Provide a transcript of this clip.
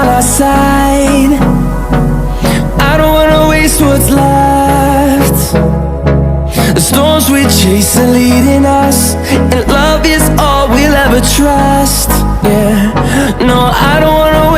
our side. I don't wanna waste what's left. The storms we chase are leading us, and love is all we'll ever trust. Yeah, no, I don't wanna